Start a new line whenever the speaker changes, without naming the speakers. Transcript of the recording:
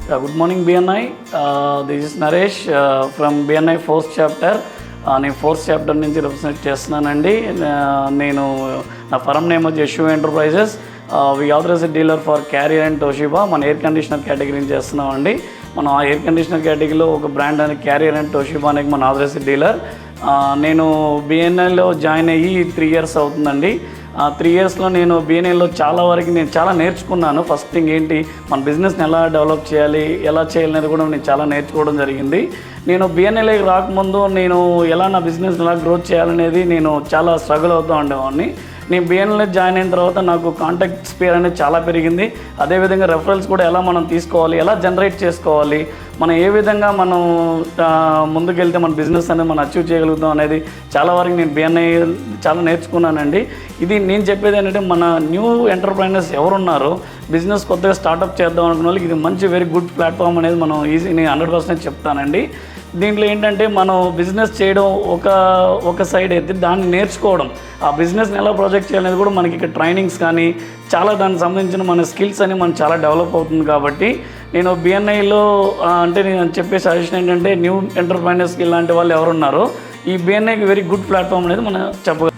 Good morning, BNI. This is Naresh from BNI fourth chapter. నేను fourth chapter నుంచి represent చేస్తున్నానండి. నేను నా ఫర్మ్ నేమ్ వచ్చి Yashu enterprises. We authorize dealer for Carrier and Toshiba. మన air conditioner కేటగిరీని చేస్తున్నామండి. మనం ఆ ఎయిర్ కండిషనర్ కేటగిరీలో ఒక బ్రాండ్ అని క్యారియర్ అండ్ టోషిబా అనేది మన ఆథరైజ్ డీలర్. నేను బిఎన్ఐలో జాయిన్ అయ్యి 3 years అవుతుందండి. 3 yearsలో నేను బిఎన్ఐలో చాలా వరకు నేను చాలా నేర్చుకున్నాను. ఫస్ట్ థింగ్ ఏంటి, మన బిజినెస్ని ఎలా డెవలప్ చేయాలి, ఎలా చేయాలనేది కూడా నేను చాలా నేర్చుకోవడం జరిగింది. నేను బిఎన్ఐలోకి రాకముందు నేను ఎలా నా బిజినెస్ ఎలా గ్రోత్ చేయాలనేది నేను చాలా స్ట్రగుల్ అవుతూ ఉండేవాడిని. నేను బిఎన్ఐలో జాయిన్ అయిన తర్వాత నాకు కాంటాక్ట్ స్పేర్ అనేది చాలా పెరిగింది. అదేవిధంగా రెఫరల్స్ కూడా ఎలా మనం తీసుకోవాలి, ఎలా జనరేట్ చేసుకోవాలి, మనం ఏ విధంగా మనం ముందుకెళ్తే మన బిజినెస్ అనేది మనం అచీవ్ చేయగలుగుతాం అనేది చాలా వరకు నేను బిఎన్ఐ చాలా నేర్చుకున్నానండి. ఇది నేను చెప్పేది ఏంటంటే, మన న్యూ ఎంటర్ప్రైనర్స్ ఎవరున్నారో బిజినెస్ కొత్తగా స్టార్టప్ చేద్దాం అనుకున్న వాళ్ళకి ఇది మంచి వెరీ గుడ్ ప్లాట్ఫామ్ అనేది మనం నేను 100% చెప్తానండి. దీంట్లో ఏంటంటే, మనం బిజినెస్ చేయడం ఒక సైడ్ అయితే దాన్ని నేర్చుకోవడం, ఆ బిజినెస్ని ఎలా ప్రొజెక్ట్ చేయాలనేది కూడా మనకి ఇక్కడ ట్రైనింగ్స్ కానీ చాలా దానికి సంబంధించిన మన స్కిల్స్ అని మనం చాలా డెవలప్ అవుతుంది. కాబట్టి నేను బిఎన్ఐలో అంటే నేను చెప్పే సజెషన్ ఏంటంటే, న్యూ ఎంటర్ప్రైనర్స్కి ఇలాంటి వాళ్ళు ఎవరున్నారో ఈ బిఎన్ఐకి వెరీ గుడ్ ప్లాట్ఫామ్ అనేది మనం చెప్పగలం.